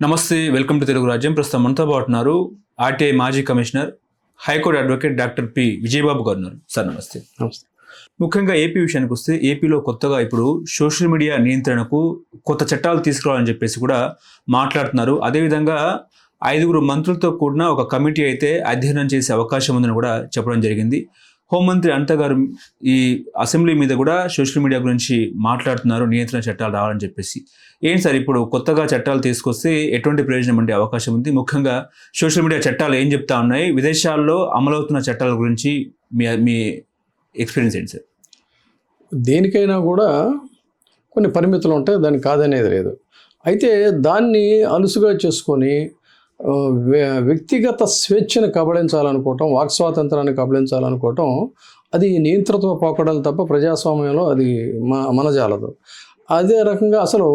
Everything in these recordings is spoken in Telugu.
నమస్తే, వెల్కమ్ టు తెలుగు రాజ్యం. ప్రస్తుతం మనతో పాటు ఉన్నారు ఆర్టీఐ మాజీ commissioner, high court advocate doctor P Vijaya Babu గారు ఉన్నారు. సార్ నమస్తే. నమస్తే. ముఖ్యంగా ఏపీ విషయానికి వస్తే, ఏపీలో కొత్తగా ఇప్పుడు సోషల్ మీడియా నియంత్రణకు కొత్త చట్టాలు తీసుకురావాలని చెప్పేసి కూడా మాట్లాడుతున్నారు. అదేవిధంగా 5 మంత్రులతో కూడిన ఒక కమిటీ అయితే అధ్యయనం చేసే అవకాశం ఉందని కూడా చెప్పడం జరిగింది. హోంమంత్రి అనిత గారు ఈ అసెంబ్లీ మీద కూడా సోషల్ మీడియా గురించి మాట్లాడుతున్నారు, నియంత్రణ చట్టాలు రావాలని చెప్పేసి. ఏంటి సార్, ఇప్పుడు కొత్తగా చట్టాలు తీసుకొస్తే ఎటువంటి ప్రయోజనం ఉండే అవకాశం ఉంది? ముఖ్యంగా సోషల్ మీడియా చట్టాలు ఏం చెప్తా ఉన్నాయి, విదేశాల్లో అమలవుతున్న చట్టాల గురించి మీ ఎక్స్పీరియన్స్ ఏంటి సార్? దేనికైనా కూడా కొన్ని పరిమితులు ఉంటాయి, దానికి కాదనేది లేదు. అయితే దాన్ని అలుసుగా చేసుకొని వ్యక్తిగత స్వేచ్ఛను కబళించాలనుకోవటం, వాక్ స్వాతంత్రాన్ని కబళించాలనుకోవటం, అది నియంత్రిత పోకడలు తప్ప ప్రజాస్వామ్యంలో అది మనజాలదు. అదే రకంగా అసలు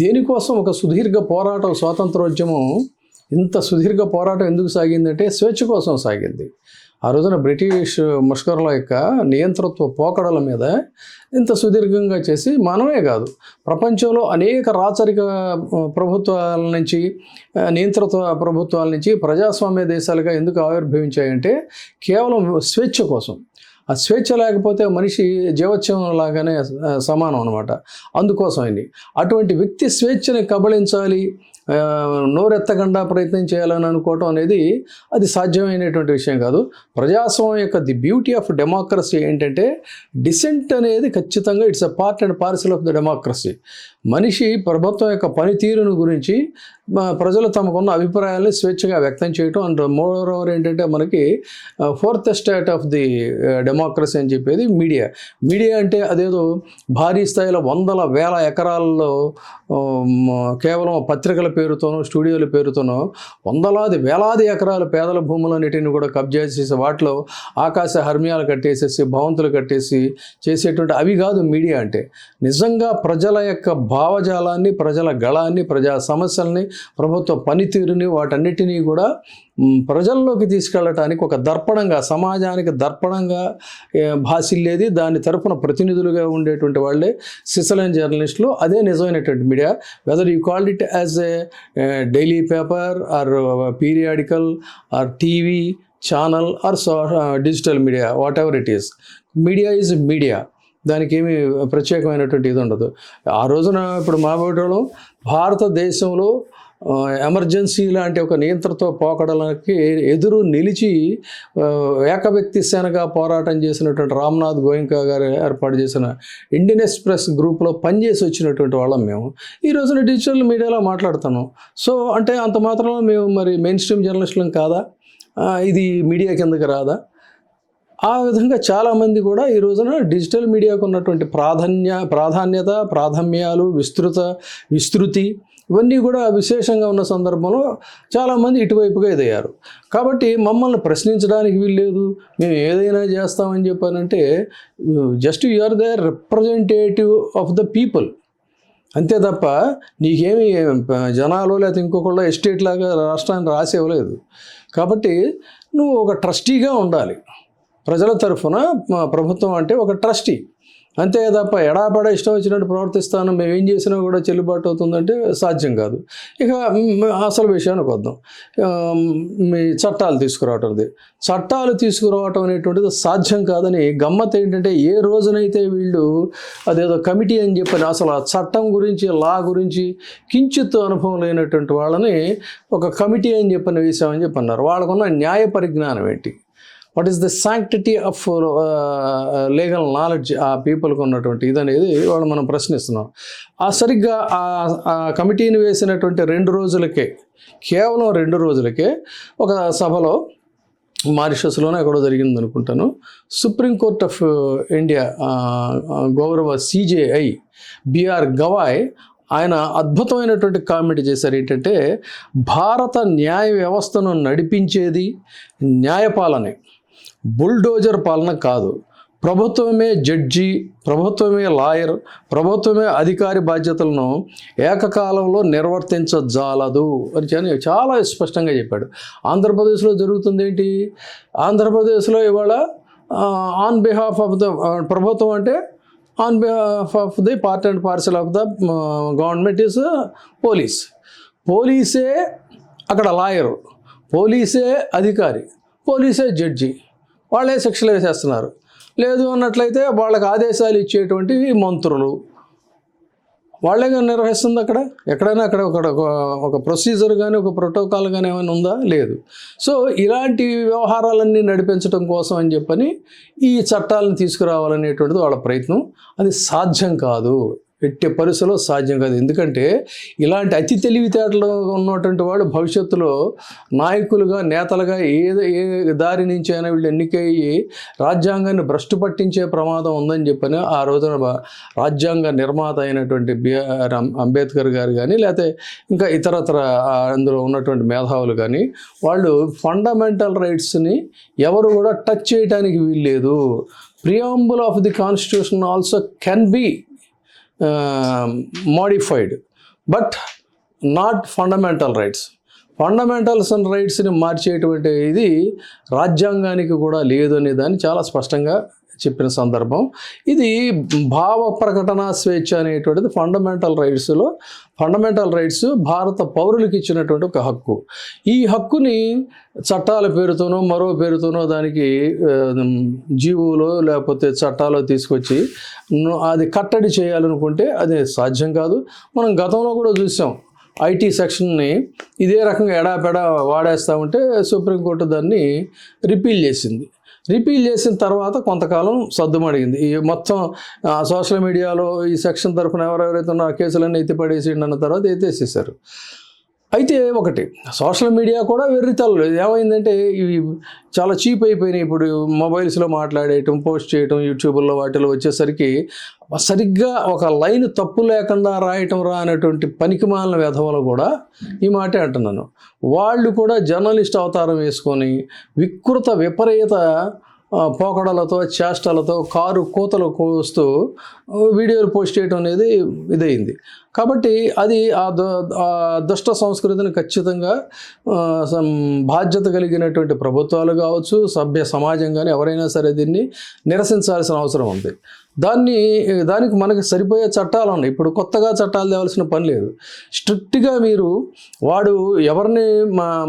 దేనికోసం ఒక సుదీర్ఘ పోరాటం, స్వాతంత్రోద్యమం ఇంత సుదీర్ఘ పోరాటం ఎందుకు సాగిందంటే స్వేచ్ఛ కోసం సాగింది. ఆ రోజున బ్రిటిష్ ముష్కరుల యొక్క నియంతృత్వ పోకడల మీద ఇంత సుదీర్ఘంగా చేసి మనమే కాదు, ప్రపంచంలో అనేక రాచరిక ప్రభుత్వాల నుంచి, నియంతృత్వ ప్రభుత్వాల నుంచి ప్రజాస్వామ్య దేశాలుగా ఎందుకు ఆవిర్భవించాయంటే కేవలం స్వేచ్ఛ కోసం. ఆ స్వేచ్ఛ లేకపోతే మనిషి జీవోత్సవం లాగానే సమానం అనమాట. అందుకోసం అటువంటి వ్యక్తి స్వేచ్ఛని కబళించాలి, నోరెత్తకుండా ప్రయత్నం చేయాలని అనుకోవటం అనేది అది సాధ్యమైనటువంటి విషయం కాదు. ప్రజాస్వామ్యం యొక్క ది బ్యూటీ ఆఫ్ డెమోక్రసీ ఏంటంటే డిసెంట్ అనేది ఖచ్చితంగా it's a part and parcel of the democracy. మనిషి ప్రభుత్వం యొక్క పనితీరును గురించి ప్రజలు తమకున్న అభిప్రాయాన్ని స్వేచ్ఛగా వ్యక్తం చేయటం. అండ్ మోర్ ఓవర్ ఏంటంటే మనకి 4th state of the democracy అని చెప్పేది మీడియా. మీడియా అంటే అదేదో భారీ స్థాయిలో వందల వేల ఎకరాల్లో కేవలం పత్రికల పేరుతోనో స్టూడియోల పేరుతోనో వేలాది ఎకరాల పేదల భూములన్నిటిని కూడా కబ్జా చేసి వాటిలో ఆకాశ హర్మ్యాలు కట్టేసేసి భవంతులు కట్టేసి చేసేటువంటి అవి కాదు మీడియా అంటే. నిజంగా ప్రజల యొక్క భావజాలాన్ని, ప్రజల గళాన్ని, ప్రజా సమస్యల్ని, ప్రభుత్వ పనితీరుని, వాటన్నిటినీ కూడా ప్రజల్లోకి తీసుకెళ్ళటానికి ఒక దర్పణంగా, సమాజానికి దర్పణంగా భాసిల్లేది, దాని తరపున ప్రతినిధులుగా ఉండేటువంటి వాళ్ళే సిసలైన్ జర్నలిస్టులు. అదే నిజమైనటువంటి media. Whether you called it as a daily paper or periodical or TV channel or digital media, whatever it is, media is media. దానికి ఏమి ప్రత్యేకమైనటువంటి ఇది ఉండదు. ఆ రోజున ఇప్పుడు మాట్లాడడం భారతదేశంలో ఎమర్జెన్సీ లాంటి ఒక నియంత్రణతో పోకడలకి ఎదురు నిలిచి ఏకవ్యక్తి సేనగా పోరాటం చేసినటువంటి రామ్నాథ్ గోయంకా గారు ఏర్పాటు చేసిన ఇండియన్ ఎక్స్ప్రెస్ గ్రూప్లో పనిచేసి వచ్చినటువంటి వాళ్ళం మేము. ఈ రోజున డిజిటల్ మీడియాలో మాట్లాడుతున్నాం. సో అంటే అంత మాత్రం మేము మరి మెయిన్ స్ట్రీమ్ జర్నలిస్టులం కాదా? ఇది మీడియా కిందకి రాదా? ఆ విధంగా చాలామంది కూడా ఈ రోజున డిజిటల్ మీడియాకు ఉన్నటువంటి ప్రాధాన్యత, ప్రాధాన్యాలు, విస్తృతి ఇవన్నీ కూడా విశేషంగా ఉన్న సందర్భంలో చాలామంది ఇటువైపుగా ఎదయ్యారు. కాబట్టి మమ్మల్ని ప్రశ్నించడానికి వీల్లేదు, మేము ఏదైనా చేస్తామని చెప్పానంటే just you are the representative of the people, అంతే తప్ప నీకేమి జనాలు లేకపోతే ఇంకొకళ్ళు ఎస్టేట్ లాగా రాష్ట్రాన్ని రాసేవలేదు. కాబట్టి నువ్వు ఒక ట్రస్టీగా ఉండాలి. ప్రజల తరఫున ప్రభుత్వం అంటే ఒక ట్రస్టీ, అంతే తప్ప ఎడాపడా ఇష్టం వచ్చినట్టు ప్రవర్తిస్తాను, మేము ఏం చేసినా కూడా చెల్లుబాటు అవుతుందంటే సాధ్యం కాదు. ఇక అసలు విషయానికి వద్దాం. మీ చట్టాలు తీసుకురావటం అనేటువంటిది సాధ్యం కాదని గమ్మత్ ఏంటంటే, ఏ రోజునైతే వీళ్ళు అదేదో కమిటీ అని చెప్పని అసలు ఆ చట్టం గురించి, లా గురించి కించిత్ అనుభవం లేనటువంటి వాళ్ళని ఒక కమిటీ అని చెప్పని వేసామని చెప్పి అన్నారు. వాళ్ళకున్న న్యాయ పరిజ్ఞానం ఏంటి? What is the sanctity of legal knowledge ఆ పీపుల్కి ఉన్నటువంటి ఇదనేది వాళ్ళు మనం ప్రశ్నిస్తున్నాం. సరిగ్గా ఆ కమిటీని వేసినటువంటి 2 రోజులకే, కేవలం 2 రోజులకే ఒక సభలో మారిషస్లోనే ఎక్కడో జరిగింది అనుకుంటాను, సుప్రీంకోర్ట్ ఆఫ్ ఇండియా గౌరవ CJI బిఆర్ గవాయ్ ఆయన అద్భుతమైనటువంటి కామెంట్ చేశారు. ఏంటంటే భారత న్యాయ వ్యవస్థను నడిపించేది న్యాయపాలనే, బుల్డోజర్ పాలన కాదు. ప్రభుత్వమే జడ్జి, ప్రభుత్వమే లాయర్, ప్రభుత్వమే అధికారి బాధ్యతలను ఏకకాలంలో నిర్వర్తించజాలదు అని చాలా స్పష్టంగా చెప్పాడు. ఆంధ్రప్రదేశ్లో జరుగుతుంది ఏంటి? ఆంధ్రప్రదేశ్లో ఇవాళ ఆన్ బిహాఫ్ ఆఫ్ ద ప్రభుత్వం అంటే on behalf of the part and parcel of the government is police. పోలీసే అక్కడ లాయరు, పోలీసే అధికారి, పోలీసే జడ్జి, వాళ్ళే శిక్షలు వేసేస్తున్నారు. లేదు అన్నట్లయితే వాళ్ళకి ఆదేశాలు ఇచ్చేటువంటి మంత్రులు, వాళ్ళే నిర్వహిస్తుంది. అక్కడ ఎక్కడైనా అక్కడ ఒక ప్రొసీజర్ కానీ ఒక ప్రోటోకాల్ కానీ ఏమైనా ఉందా? లేదు. సో ఇలాంటి వ్యవహారాలన్నీ నడిపించడం కోసం అని చెప్పని ఈ చట్టాలను తీసుకురావాలనేటువంటిది వాళ్ళ ప్రయత్నం. అది సాధ్యం కాదు, ఎట్టి పరిస్థితుల్లో సాధ్యం కాదు. ఎందుకంటే ఇలాంటి అతి తెలివితేటలు ఉన్నటువంటి వాళ్ళు భవిష్యత్తులో నాయకులుగా, నేతలుగా ఏ దారి నుంచి అయినా వీళ్ళు ఎన్నికయ్యి రాజ్యాంగాన్ని భ్రష్టు పట్టించే ప్రమాదం ఉందని చెప్పని ఆ రోజున రాజ్యాంగ నిర్మాత అయినటువంటి బిఆర్ అంబేద్కర్ గారు కానీ, లేకపోతే ఇంకా ఇతరత్ర అందులో ఉన్నటువంటి మేధావులు కానీ, వాళ్ళు ఫండమెంటల్ రైట్స్ని ఎవరు కూడా టచ్ చేయడానికి వీల్లేదు. Preamble of the constitution also can be modified, but not fundamental rights. Fundamentals and రైట్స్ని మార్చేటువంటి ఇది రాజ్యాంగానికి కూడా లేదు అనే దాన్ని చాలా స్పష్టంగా చెప్పిన సందర్భం ఇది. భావ ప్రకటన స్వేచ్ఛ అనేటువంటిది ఫండమెంటల్ రైట్స్ భారత పౌరులకు ఇచ్చినటువంటి ఒక హక్కు. ఈ హక్కుని చట్టాల పేరుతోనో మరో పేరుతోనో దానికి జీవోలో లేకపోతే చట్టాలో తీసుకొచ్చి అది కట్టడి చేయాలనుకుంటే అది సాధ్యం కాదు. మనం గతంలో కూడా చూసాం, ఐటీ సెక్షన్ని ఇదే రకంగా ఎడాపెడా వాడేస్తూ ఉంటే సుప్రీంకోర్టు దాన్ని రిపీల్ చేసింది. రిపీల్ చేసిన తర్వాత కొంతకాలం సద్దుమడిగింది. ఈ మొత్తం సోషల్ మీడియాలో ఈ సెక్షన్ తరఫున ఎవరెవరైతే ఉన్న కేసులన్నీ ఎత్తిపడేసిండి అన్న తర్వాత ఎత్తేసేసారు. అయితే ఒకటి సోషల్ మీడియా కూడా వెర్రితలలు. ఏమైందంటే ఇవి చాలా చీప్ అయిపోయినాయి. ఇప్పుడు మొబైల్స్లో మాట్లాడేయటం, పోస్ట్ చేయటం, యూట్యూబ్లో వాటిలో వచ్చేసరికి సరిగ్గా ఒక లైన్ తప్పు లేకుండా రాయటం అనేటువంటి పనికిమాలిన వ్యధవలు కూడా ఈ మాటే అంటున్నాను. వాళ్ళు కూడా జర్నలిస్ట్ అవతారం వేసుకొని వికృత విపరీత పోకడలతో, చేష్టలతో, కారు కూతలు కోస్తూ వీడియోలు పోస్ట్ చేయడం అనేది ఇదైంది. కాబట్టి అది ఆ దుష్ట సంస్కృతిని ఖచ్చితంగా బాధ్యత కలిగినటువంటి ప్రభుత్వాలు కావచ్చు, సభ్య సమాజం కానీ ఎవరైనా సరే దీన్ని నిరసించాల్సిన అవసరం ఉంది. దానికి మనకి సరిపోయే చట్టాలు ఉన్నాయి. ఇప్పుడు కొత్తగా చట్టాలు తేవాల్సిన పని లేదు. స్ట్రిక్ట్గా మీరు వాడు ఎవరిని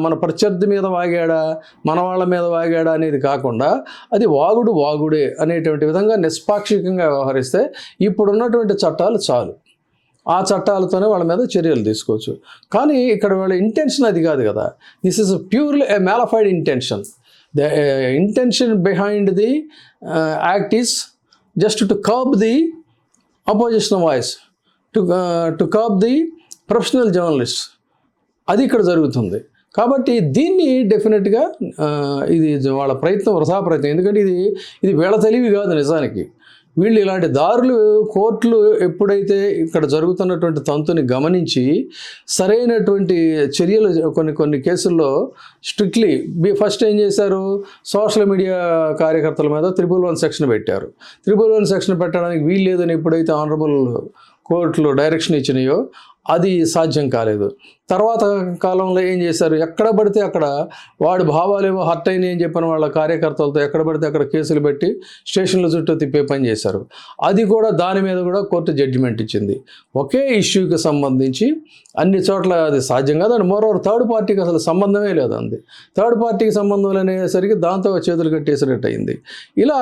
మన ప్రత్యర్థి మీద వాగాడా, మన వాళ్ళ మీద వాగాడా అనేది కాకుండా అది వాగుడే అనేటువంటి విధంగా నిష్పాక్షికంగా వ్యవహరిస్తే ఇప్పుడున్నటువంటి చట్టాలు చాలు. ఆ చట్టాలతోనే వాళ్ళ మీద చర్యలు తీసుకోవచ్చు. కానీ ఇక్కడ వాళ్ళ ఇంటెన్షన్ అది కాదు కదా. This is purely A mala fide intention. The intention behind the act is just to curb the opposition voice, to curb the professional journalists. అది ఇక్కడ జరుగుతుంది. కాబట్టి దీన్ని డెఫినెట్గా ఇది వాళ్ళ ప్రయత్నం వృధా ప్రయత్నం. ఎందుకంటే ఇది వీళ్ళ తెలివి కాదు నిజానికి. వీళ్ళు ఇలాంటి దారులు కోర్టులు ఎప్పుడైతే ఇక్కడ జరుగుతున్నటువంటి తంతుని గమనించి సరైనటువంటి చర్యలు కొన్ని కేసుల్లో స్ట్రిక్ట్లీ ఫస్ట్ ఏం చేశారు, సోషల్ మీడియా కార్యకర్తల మీద 111 సెక్షన్ పెట్టారు. 111 సెక్షన్ పెట్టడానికి వీలు లేదని ఎప్పుడైతే ఆనరబుల్ కోర్టులు డైరెక్షన్ ఇచ్చినాయో అది సాధ్యం కాలేదు. తర్వాత కాలంలో ఏం చేశారు, ఎక్కడ పడితే అక్కడ వాడి భావాలేమో హర్ట్ అయినాయి అని చెప్పిన వాళ్ళ కార్యకర్తలతో ఎక్కడ పడితే అక్కడ కేసులు పెట్టి స్టేషన్ల చుట్టూ తిప్పే పని చేశారు. అది కూడా దాని మీద కూడా కోర్టు జడ్జిమెంట్ ఇచ్చింది. ఒకే ఇష్యూకి సంబంధించి అన్ని చోట్ల అది సాధ్యం కాదు. అండ్ మరోవర్ థర్డ్ పార్టీకి అసలు సంబంధమే లేదు. థర్డ్ పార్టీకి సంబంధం అనేసరికి దాంతో చేతులు కట్టేసినట్టు అయింది. ఇలా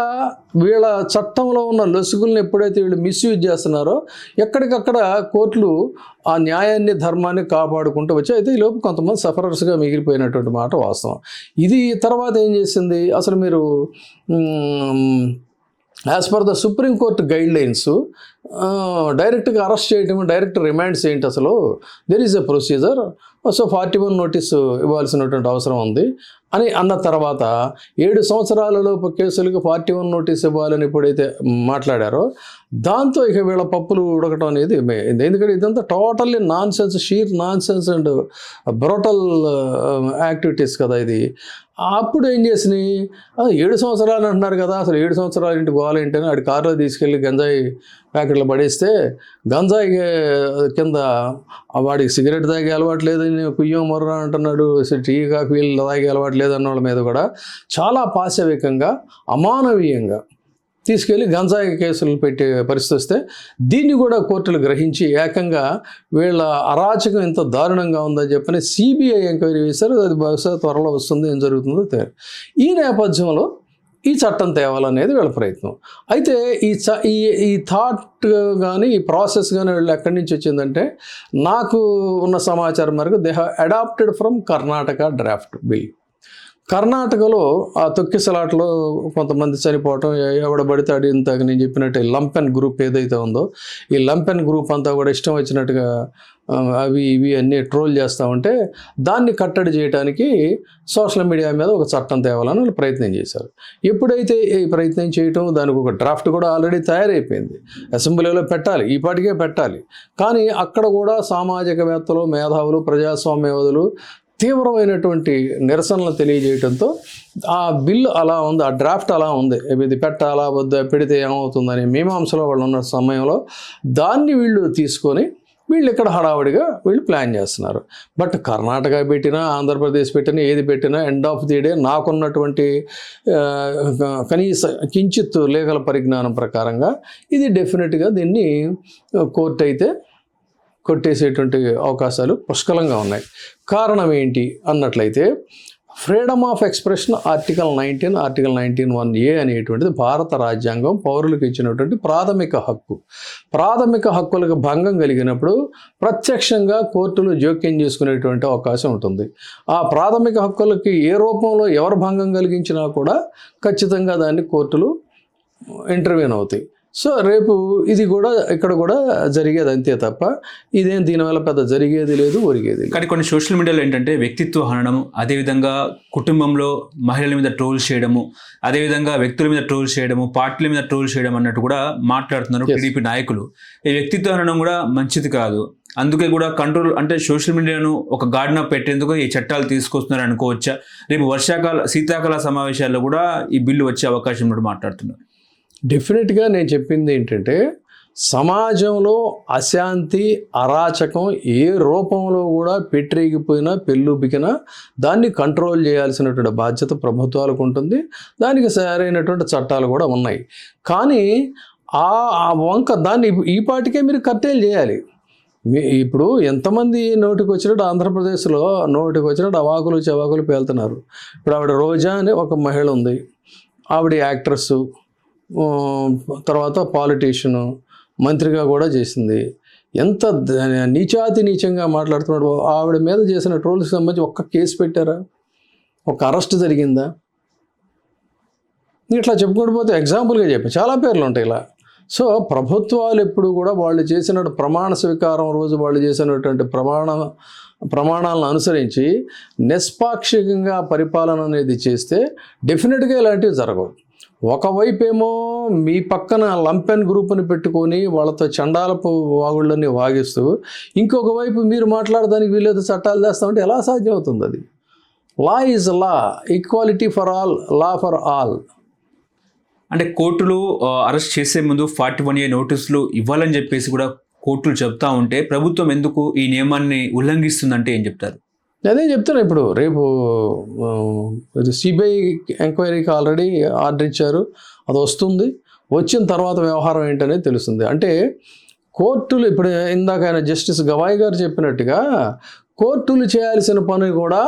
వీళ్ళ చట్టంలో ఉన్న లొసుగుల్ని ఎప్పుడైతే వీళ్ళు మిస్యూజ్ చేస్తున్నారో ఎక్కడికక్కడ కోర్టులు ఆ న్యాయాన్ని, ధర్మాన్ని కాపాడుకుంటూ వచ్చి అయితే ఈ లోపు కొంతమంది సఫరర్స్గా మిగిలిపోయినటువంటి మాట వాస్తవం. ఇది తర్వాత ఏం చేసింది, అసలు మీరు as per the supreme court guide lines డైరెక్ట్గా అరెస్ట్ చేయటం, డైరెక్ట్ రిమాండ్స్ ఏంటి, అసలు there is a procedure. So 41 notice ఇవ్వాల్సినటువంటి అవసరం ఉంది అని అన్న తర్వాత 7 సంవత్సరాలలోపు కేసులకు 41 నోటీస్ ఇవ్వాలని ఎప్పుడైతే మాట్లాడారో దాంతో ఇక వీళ్ళ పప్పులు ఉడకటం అనేది. ఎందుకంటే ఇదంతా totally nonsense, sheer nonsense and brutal activities కదా ఇది. అప్పుడు ఏం చేసినాయి, 7 సంవత్సరాలు అంటున్నారు కదా, అసలు 7 సంవత్సరాల ఇంటి గోవాలేంటని ఆడి కారులో తీసుకెళ్ళి గంజాయి ప్యాకెట్లు పడేస్తే గంజాయి కింద వాడికి సిగరెట్ తాగే అలవాటు లేదని కుయ్యం మొర్ర అంటున్నాడు, టీ కాఫీలు తాగే అలవాటు లేదన్న వాళ్ళ మీద కూడా చాలా పాశవికంగా, అమానవీయంగా తీసుకెళ్ళి గంజాయి కేసులు పెట్టే పరిస్థితి వస్తే దీన్ని కూడా కోర్టులు గ్రహించి ఏకంగా వీళ్ళ అరాచకం ఎంత దారుణంగా ఉందని చెప్పని సిబిఐ ఎంక్వైరీ చేశారు. అది బహుశా త్వరలో వస్తుంది, ఏం జరుగుతుందో తెలియదు. ఈ నేపథ్యంలో ఈ చట్టం తేవాలనేది వీళ్ళ ప్రయత్నం. అయితే ఈ థాట్ కానీ ఈ ప్రాసెస్ కానీ వీళ్ళు ఎక్కడి నుంచి వచ్చిందంటే, నాకు ఉన్న సమాచారం మేరకు they have adapted from Karnataka draft bill. కర్ణాటకలో ఆ తొక్కిసలాట్లో కొంతమంది చనిపోవటం, ఎవడబడితే ఇంతకు నేను చెప్పినట్టు లంపెన్ గ్రూప్ ఏదైతే ఉందో, ఈ లంపెన్ గ్రూప్ అంతా కూడా ఇష్టం వచ్చినట్టుగా అవి ఇవి అన్నీ ట్రోల్ చేస్తూ ఉంటే దాన్ని కట్టడి చేయడానికి సోషల్ మీడియా మీద ఒక చట్టం తేవాలని వాళ్ళు ప్రయత్నం చేశారు. ఎప్పుడైతే ఈ ప్రయత్నం చేయటం, దానికి ఒక డ్రాఫ్ట్ కూడా ఆల్రెడీ తయారైపోయింది, అసెంబ్లీలో పెట్టాలి, ఈ పాటికే పెట్టాలి. కానీ అక్కడ కూడా సామాజికవేత్తలు, మేధావులు, ప్రజాస్వామ్యవాదులు తీవ్రమైనటువంటి నిరసనలు తెలియజేయడంతో ఆ బిల్లు అలా ఉంది, ఆ డ్రాఫ్ట్ అలా ఉంది. ఇది పెట్టాలా వద్దా, పెడితే ఏమవుతుందని మీమాంసలో వాళ్ళు ఉన్న సమయంలో దాన్ని వీళ్ళు తీసుకొని వీళ్ళు ఇక్కడ హడావుడిగా వీళ్ళు ప్లాన్ చేస్తున్నారు. బట్ కర్ణాటక పెట్టినా, ఆంధ్రప్రదేశ్ పెట్టినా, ఏది పెట్టినా ఎండ్ ఆఫ్ ది డే నాకున్నటువంటి కనీస కించిత్ లీగల్ పరిజ్ఞానం ప్రకారంగా ఇది డెఫినెట్గా దీన్ని కోర్టు అయితే కొట్టేసేటువంటి అవకాశాలు పుష్కలంగా ఉన్నాయి. కారణం ఏంటి అన్నట్లయితే, freedom of expression article 19(1)(a) అనేటువంటిది భారత రాజ్యాంగం పౌరులకు ఇచ్చినటువంటి ప్రాథమిక హక్కు. ప్రాథమిక హక్కులకు భంగం కలిగినప్పుడు ప్రత్యక్షంగా కోర్టులు జోక్యం చేసుకునేటువంటి అవకాశం ఉంటుంది. ఆ ప్రాథమిక హక్కులకి ఏ రూపంలో ఎవరు భంగం కలిగించినా కూడా ఖచ్చితంగా దాన్ని కోర్టులు ఇంటర్వ్యూన్ అవుతాయి. సో రేపు ఇది కూడా ఇక్కడ కూడా జరిగేది అంతే తప్ప ఇదేం దీనివల్ల పెద్ద జరిగేది లేదు, ఒరిగేది లేదు. కానీ కొన్ని సోషల్ మీడియాలో ఏంటంటే వ్యక్తిత్వ హననం, అదేవిధంగా కుటుంబంలో మహిళల మీద ట్రోల్ చేయడము, అదేవిధంగా వ్యక్తుల మీద ట్రోల్ చేయడము, పార్టీల మీద ట్రోల్ చేయడం అన్నట్టు కూడా మాట్లాడుతున్నారు టీడీపీ నాయకులు. ఈ వ్యక్తిత్వ హననం కూడా మంచిది కాదు, అందుకే కూడా కంట్రోల్ అంటే సోషల్ మీడియాను ఒక గాడిన పెట్టేందుకు ఈ చట్టాలు తీసుకొస్తున్నారు అనుకోవచ్చా? రేపు శీతాకాల సమావేశాల్లో కూడా ఈ బిల్లు వచ్చే అవకాశం ఉన్నట్టు మాట్లాడుతున్నారు. డెఫినెట్గా నేను చెప్పింది ఏంటంటే, సమాజంలో అశాంతి, అరాచకం ఏ రూపంలో కూడా పెట్టిరిగిపోయినా, పెళ్ళుబికినా దాన్ని కంట్రోల్ చేయాల్సినటువంటి బాధ్యత ప్రభుత్వాలకు ఉంటుంది. దానికి సరైనటువంటి చట్టాలు కూడా ఉన్నాయి. కానీ ఆ వంక దాన్ని ఈ పాటికే మీరు కట్టేలు చేయాలి. ఇప్పుడు ఎంతమంది నోటికి వచ్చినట్టు ఆంధ్రప్రదేశ్లో నోటికి వచ్చినట్టు అవాకులు చవాకులు పేలుతున్నారు. ఇప్పుడు ఆవిడ రోజా అని ఒక మహిళ ఉంది, ఆవిడ యాక్ట్రెస్సు, తర్వాత పాలిటీషియను, మంత్రిగా కూడా చేసింది. ఎంత నీచాంగా మాట్లాడుతున్నాడు. ఆవిడ మీద చేసిన ట్రోల్స్కి సంబంధించి ఒక్క కేసు పెట్టారా? ఒక అరెస్ట్ జరిగిందా? ఇట్లా చెప్పుకుంటూ పోతే ఎగ్జాంపుల్గా చెప్పి చాలా పేర్లు ఉంటాయి ఇలా. సో ప్రభుత్వాలు ఎప్పుడు కూడా వాళ్ళు చేసిన ప్రమాణ స్వీకారం రోజు వాళ్ళు చేసినటువంటి ప్రమాణాలను అనుసరించి నిష్పాక్షికంగా పరిపాలన అనేది చేస్తే డెఫినెట్గా ఇలాంటివి జరగవు. ఒకవైపు ఏమో మీ పక్కన లంపెన్ గ్రూప్ని పెట్టుకొని వాళ్ళతో చండాలపు వాగుళ్ళని వాగిస్తూ, ఇంకొక వైపు మీరు మాట్లాడడానికి వీళ్ళేదో చట్టాలు చేస్తామంటే ఎలా సాధ్యం అవుతుంది? అది law is law, equality for all, law for all. అంటే కోర్టులు అరెస్ట్ చేసే ముందు 41A నోటీసులు ఇవ్వాలని చెప్పేసి కూడా కోర్టులు చెప్తా ఉంటే ప్రభుత్వం ఎందుకు ఈ నియమాన్ని ఉల్లంఘిస్తుందంటే ఏం చెప్తారు? అదే చెప్తున్నా. ఇప్పుడు రేపు సిబిఐ ఎంక్వైరీకి ఆల్రెడీ ఆర్డర్ ఇచ్చారు, అది వస్తుంది. వచ్చిన తర్వాత వ్యవహారం ఏంటనేది తెలుస్తుంది. అంటే కోర్టులు ఇప్పుడు ఇందాక ఆయన జస్టిస్ గవాయ్ గారు చెప్పినట్టుగా కోర్టులు చేయాల్సిన పని కూడా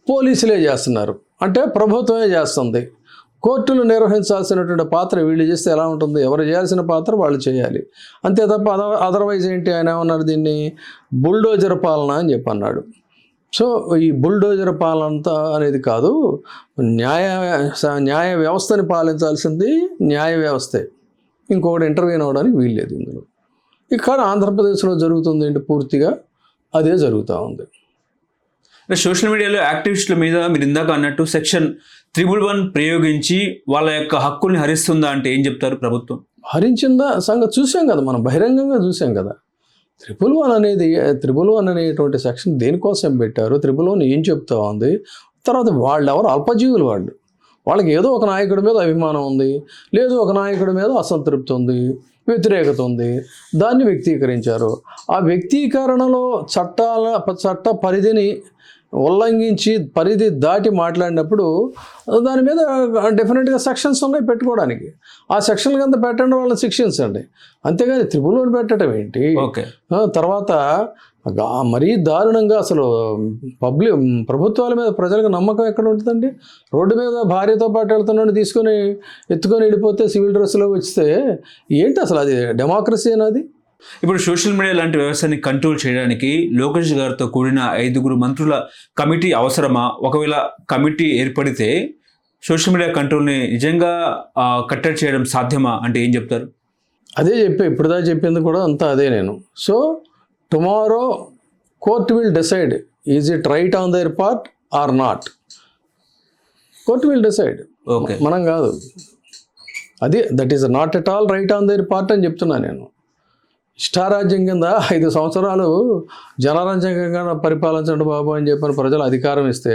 పోలీసులే చేస్తున్నారు, అంటే ప్రభుత్వమే చేస్తుంది. కోర్టులు నిర్వహించాల్సినటువంటి పాత్ర వీళ్ళు చేస్తే ఎలా ఉంటుంది? ఎవరు చేయాల్సిన పాత్ర వాళ్ళు చేయాలి, అంతే తప్ప అదర్వైజ్ ఏంటి? ఆయన ఏమన్నారు, దీన్ని బుల్డోజర్ పాలన అని చెప్పి అన్నాడు. సో ఈ బుల్డోజర్ పాలన అనేది కాదు, న్యాయ వ్యవస్థని పాలించాల్సింది న్యాయ వ్యవస్థే. ఇంకొకటి ఇంటర్వ్యూన్ అవ్వడానికి వీల్లేదు ఇందులో. ఇక్కడ ఆంధ్రప్రదేశ్లో జరుగుతుంది ఏంటి? పూర్తిగా అదే జరుగుతూ ఉంది. సోషల్ మీడియాలో యాక్టివిస్టుల మీద మీరు ఇందాక అన్నట్టు సెక్షన్ 311 ప్రయోగించి వాళ్ళ యొక్క హక్కుల్ని హరిస్తుందా అంటే ఏం చెప్తారు ప్రభుత్వం? హరించిందా సంగతి చూసాం కదా, మనం బహిరంగంగా చూసాం కదా. 311 అనేటువంటి సెక్షన్ దేనికోసం పెట్టారు? 311 ఏం చెప్తా ఉంది? తర్వాత వాళ్ళు ఎవరు? అల్పజీవులు వాళ్ళు. వాళ్ళకి ఏదో ఒక నాయకుడి మీద అభిమానం ఉంది, లేదు ఒక నాయకుడి మీద అసంతృప్తి ఉంది, వ్యతిరేకత ఉంది, దాన్ని వ్యక్తీకరించారు. ఆ వ్యక్తీకరణలో చట్ట పరిధిని ఉల్లంఘించి పరిధి దాటి మాట్లాడినప్పుడు దాని మీద డెఫినెట్గా సెక్షన్స్ ఉన్నాయి పెట్టుకోవడానికి. ఆ సెక్షన్ కింద పెట్టండి, వాళ్ళని శిక్షించండి. అంతేగాని త్రిపులను పెట్టడం ఏంటి? ఓకే. తర్వాత మరీ దారుణంగా అసలు ప్రభుత్వాల మీద ప్రజలకు నమ్మకం ఎక్కడ ఉంటుందండి? రోడ్డు మీద భార్యతో పాటు వెళ్తున్నాడు ఎత్తుకొని వెళ్ళిపోతే సివిల్ డ్రెస్లో వస్తే ఏంటి అసలు? అది డెమోక్రసీ అనేది? ఇప్పుడు సోషల్ మీడియా లాంటి వ్యవస్థని కంట్రోల్ చేయడానికి లోకేష్ గారితో కూడిన 5 మంత్రుల కమిటీ అవసరమా? ఒకవేళ కమిటీ ఏర్పడితే సోషల్ మీడియా కంట్రోల్ని నిజంగా కట్టడి చేయడం సాధ్యమా అంటే ఏం చెప్తారు? అదే ఇప్పుడుదా చెప్పింది కూడా అంతా అదే నేను. So tomorrow court will decide is it right on their part or not. Court will decide, okay, మనం కాదు. అది that is not at all right on their part అని చెప్తున్నా నేను. ఇష్టారాజ్యం కింద 5 సంవత్సరాలు జనరంజకంగా పరిపాలించండి బాబు అని చెప్పిన ప్రజలు అధికారం ఇస్తే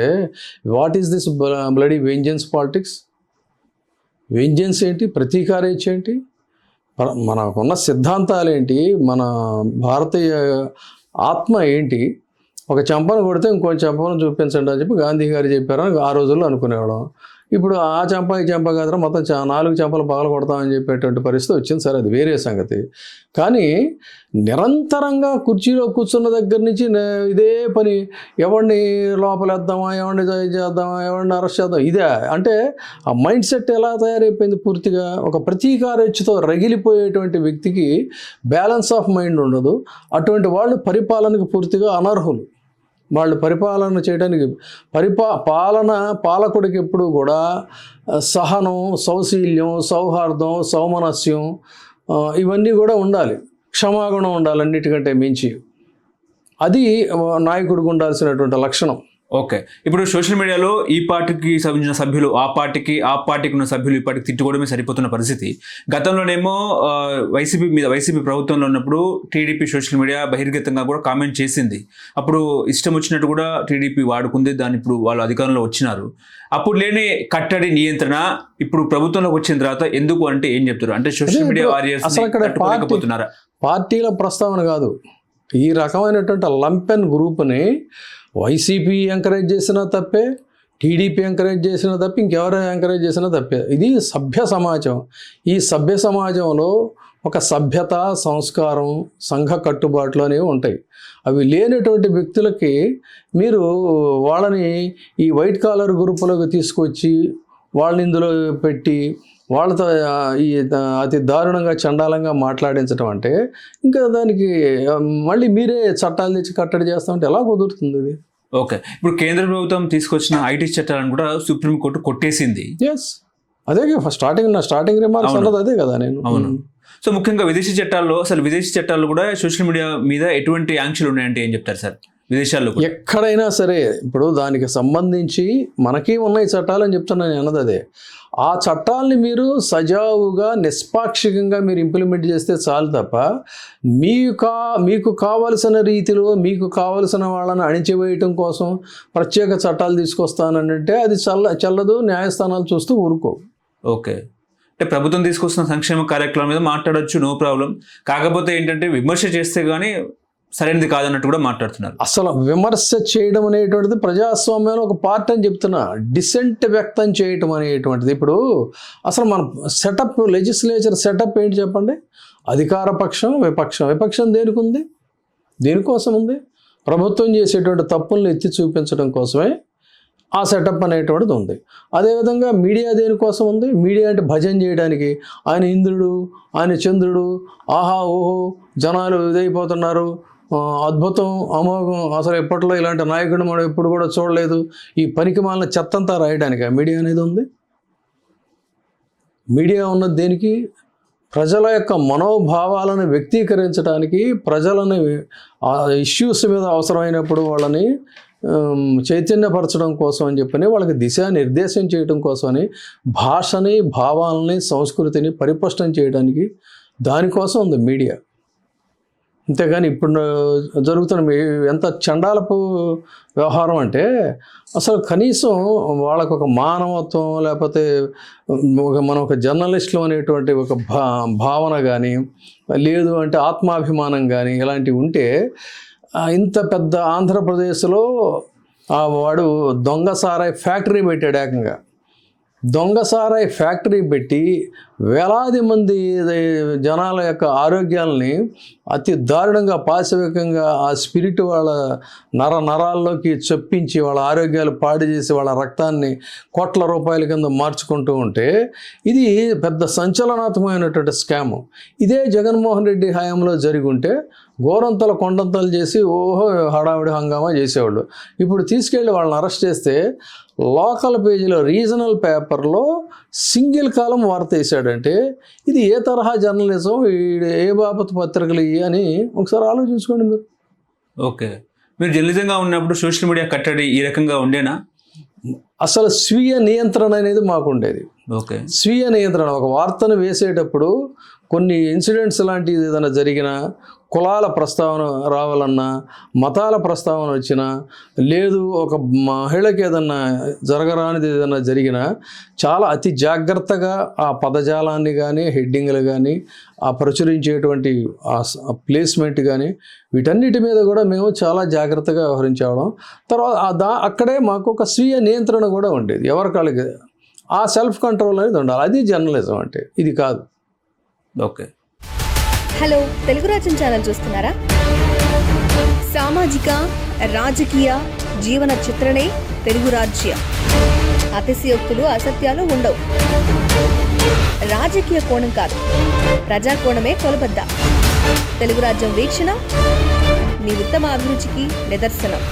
what is this bloody vengeance politics? Vengeance ఏంటి? ప్రతీకారేచ్ఛ ఏంటి? మనకున్న సిద్ధాంతాలు ఏంటి? మన భారతీయ ఆత్మ ఏంటి? ఒక చెంపను కొడితే ఇంకో చెంపను చూపించండి అని చెప్పి గాంధీ గారు చెప్పారని ఆ రోజుల్లో అనుకునేవాళ్ళం. ఇప్పుడు ఆ చెంప ఈ చెంప కాదు, మొత్తం 4 చెంపలు పగల కొడతామని చెప్పేటువంటి పరిస్థితి వచ్చింది. సరే, అది వేరే సంగతి. కానీ నిరంతరంగా కుర్చీలో కూర్చున్న దగ్గర నుంచి ఇదే పని, ఎవరిని లోపలేద్దామా, ఎవరిని చేద్దామా, ఎవరిని అరెస్ట్ చేద్దాం, ఇదే. అంటే ఆ మైండ్ సెట్ ఎలా తయారైపోయింది? పూర్తిగా ఒక ప్రతీకారేచ్ఛతో రగిలిపోయేటువంటి వ్యక్తికి బ్యాలెన్స్ ఆఫ్ మైండ్ ఉండదు. అటువంటి వాళ్ళు పరిపాలనకు పూర్తిగా అనర్హులు. వాళ్ళు పరిపాలన చేయడానికి పాలకుడికి ఎప్పుడు కూడా సహనం, సౌశీల్యం, సౌహార్దం, సౌమనస్యం ఇవన్నీ కూడా ఉండాలి. క్షమాగుణం ఉండాలి అన్నిటికంటే మించి. అది నాయకుడికి ఉండాల్సినటువంటి లక్షణం. ఓకే. ఇప్పుడు సోషల్ మీడియాలో ఈ పార్టీకి సంబంధించిన సభ్యులు ఆ పార్టీకి ఉన్న సభ్యులు ఈ పార్టీకి తిట్టుకోవడమే సరిపోతున్న పరిస్థితి. గతంలోనేమో వైసీపీ ప్రభుత్వంలో ఉన్నప్పుడు టీడీపీ సోషల్ మీడియా బహిర్గతంగా కూడా కామెంట్ చేసింది. అప్పుడు ఇష్టం వచ్చినట్టు కూడా టీడీపీ వాడుకుంది. దాన్ని ఇప్పుడు వాళ్ళు అధికారంలో వచ్చినారు. అప్పుడు లేని కట్టడి నియంత్రణ ఇప్పుడు ప్రభుత్వంలోకి వచ్చిన తర్వాత ఎందుకు అంటే ఏం చెప్తారు? అంటే సోషల్ మీడియా వారియర్స్ అసలు అక్కడ పార్టీల ప్రస్తావన కాదు. ఈ రకమైనటువంటి లంపెన్ గ్రూప్ని వైసీపీ ఎంకరేజ్ చేసినా తప్పే, టీడీపీ ఎంకరేజ్ చేసినా తప్పే, ఇంకెవరు ఎంకరేజ్ చేసినా తప్పే. ఇది సభ్య సమాజం. ఈ సభ్య సమాజంలో ఒక సభ్యత, సంస్కారం, సంఘ కట్టుబాట్లు అనేవి ఉంటాయి. అవి లేనటువంటి వ్యక్తులకి మీరు వాళ్ళని ఈ వైట్ కాలర్ గ్రూపులోకి తీసుకొచ్చి వాళ్ళని ఇందులో పెట్టి వాళ్ళతో ఈ అతి దారుణంగా చండాలంగా మాట్లాడించడం అంటే ఇంకా దానికి మళ్ళీ మీరే చట్టాలు తెచ్చి కట్టడి చేస్తామంటే ఎలా కుదురుతుంది ఇది? ఓకే. ఇప్పుడు కేంద్ర ప్రభుత్వం తీసుకొచ్చిన ఐటీ చట్టాలను కూడా సుప్రీంకోర్టు కొట్టేసింది. ఎస్, అదే స్టార్టింగ్ రిమార్క్స్ అన్నది అదే కదా నేను. అవును. సో ముఖ్యంగా విదేశీ చట్టాల్లో కూడా సోషల్ మీడియా మీద ఎటువంటి ఆంక్షలు ఉన్నాయంటే ఏం చెప్తారు సార్? విదేశాల్లో ఎక్కడైనా సరే ఇప్పుడు దానికి సంబంధించి మనకి ఉన్నాయి చట్టాలు అని చెప్తున్నా నేను అన్నది అదే. ఆ చట్టాలని మీరు సజావుగా నిష్పాక్షికంగా మీరు ఇంప్లిమెంట్ చేస్తే చాలు తప్ప మీకు కావలసిన రీతిలో మీకు కావలసిన వాళ్ళని అణిచివేయటం కోసం ప్రత్యేక చట్టాలు తీసుకొస్తానంటే అది చల్లదు. న్యాయస్థానాలు చూస్తూ ఊరుకో. ఓకే. అంటే ప్రభుత్వం తీసుకొస్తున్న సంక్షేమ కార్యక్రమాల మీద మాట్లాడొచ్చు, నో ప్రాబ్లం. కాకపోతే ఏంటంటే విమర్శ చేస్తే కానీ సరైనది కాదన్నట్టు కూడా మాట్లాడుతున్నారు. అసలు విమర్శ చేయడం అనేటువంటిది ప్రజాస్వామ్యంలో ఒక పార్ట్ అని చెప్తున్నా. డిసెంట్ వ్యక్తం చేయటం అనేటువంటిది ఇప్పుడు అసలు మన సెటప్, లెజిస్లేచర్ సెటప్ ఏంటి చెప్పండి? అధికార పక్షం, విపక్షం దేనికి ఉంది? దేనికోసం ఉంది? ప్రభుత్వం చేసేటువంటి తప్పులను ఎత్తి చూపించడం కోసమే ఆ సెటప్ అనేటువంటిది ఉంది. అదేవిధంగా మీడియా దేనికోసం ఉంది? మీడియా అంటే భజన చేయడానికి. ఆయన ఇంద్రుడు, ఆయన చంద్రుడు, ఆహా ఓహో జనాలు ఇదైపోతున్నారు, అద్భుతం, అమోఘం, అసలు ఎప్పట్లో ఇలాంటి నాయకుడు మనం ఎప్పుడు కూడా చూడలేదు, ఈ పనికి మాలిన చెత్తంతా రాయడానికి మీడియా అనేది ఉంది. మీడియా ఉన్నది దేనికి? ప్రజల యొక్క మనోభావాలను వ్యక్తీకరించడానికి, ప్రజలని ఇష్యూస్ మీద అవసరమైనప్పుడు వాళ్ళని చైతన్యపరచడం కోసం అని చెప్పని, వాళ్ళకి దిశానిర్దేశం చేయడం కోసమని, భాషని, భావాలని, సంస్కృతిని పరిపుష్టం చేయడానికి దానికోసం ఉంది మీడియా. అంతేగాని ఇప్పుడు జరుగుతున్న ఎంత చండాలపు వ్యవహారం అంటే అసలు కనీసం వాళ్ళకు ఒక మానవత్వం లేకపోతే మనం ఒక జర్నలిస్టులు అనేటువంటి ఒక భావన కానీ లేదు అంటే ఆత్మాభిమానం కానీ ఇలాంటివి ఉంటే ఇంత పెద్ద ఆంధ్రప్రదేశ్లో వాడు దొంగ సారాయి ఫ్యాక్టరీ పెట్టాడు ఏకంగా. దొంగ సారాయి ఫ్యాక్టరీ పెట్టి వేలాది మంది జనాల యొక్క ఆరోగ్యాలని అతి దారుణంగా పాశవికంగా ఆ స్పిరిట్ వాళ్ళ నరాల్లోకి చొప్పించి వాళ్ళ ఆరోగ్యాలు పాడు చేసి వాళ్ళ రక్తాన్ని కోట్ల రూపాయల కింద మార్చుకుంటూ ఉంటే ఇది పెద్ద సంచలనాత్మకమైనటువంటి స్కాము. ఇదే జగన్మోహన్ రెడ్డి హయాంలో జరిగి ఉంటే గోరంతలు కొండంతలు చేసి ఓహో హడావిడి హంగామా చేసేవాళ్ళు. ఇప్పుడు తీసుకెళ్ళి వాళ్ళని అరెస్ట్ చేస్తే లోకల్ పేజీలో రీజనల్ పేపర్లో సింగిల్ కాలం వార్త వేసాడంటే ఇది ఏ తరహా జర్నలిజం, ఏ బాపత్ పత్రికలు ఇవి అని ఒకసారి ఆలోచించుకోండి మీరు. ఓకే, మీరు జర్నలిజంగా ఉన్నప్పుడు సోషల్ మీడియా కట్టడి ఈ రకంగా ఉండేనా? అసలు స్వీయ నియంత్రణ అనేది మాకు ఉండేది. ఓకే, స్వీయ నియంత్రణ. ఒక వార్తను వేసేటప్పుడు కొన్ని ఇన్సిడెంట్స్ లాంటివి ఏదైనా జరిగినా, కులాల ప్రస్తావన రావాలన్నా, మతాల ప్రస్తావన వచ్చినా, లేదు ఒక మహిళకి ఏదన్నా జరగరానిది ఏదైనా జరిగినా చాలా అతి జాగ్రత్తగా ఆ పదజాలాన్ని కానీ, హెడ్డింగ్లు కానీ, ఆ ప్రచురించేటువంటి ఆ ప్లేస్మెంట్ కానీ, వీటన్నిటి మీద కూడా మేము చాలా జాగ్రత్తగా వ్యవహరించేవాళ్ళం. తర్వాత అక్కడే మాకు ఒక స్వీయ నియంత్రణ కూడా ఉండేది. ఎవరికాళ్ళకి ఆ సెల్ఫ్ కంట్రోల్ అనేది ఉండాలి. అది జర్నలిజం అంటే, ఇది కాదు. ఓకే. హలో, తెలుగు రాజ్యం ఛానల్ చూస్తున్నారా? సామాజిక రాజకీయ జీవన చిత్రణే తెలుగు రాజ్యం. అతిశయోక్తులు అసత్యాలు ఉండవు. రాజకీయ కోణం కాదు, ప్రజా కోణమే కొలబద్ద. తెలుగు రాజ్యం వీక్షణ మీ ఉత్తమ అభిరుచికి నిదర్శనం.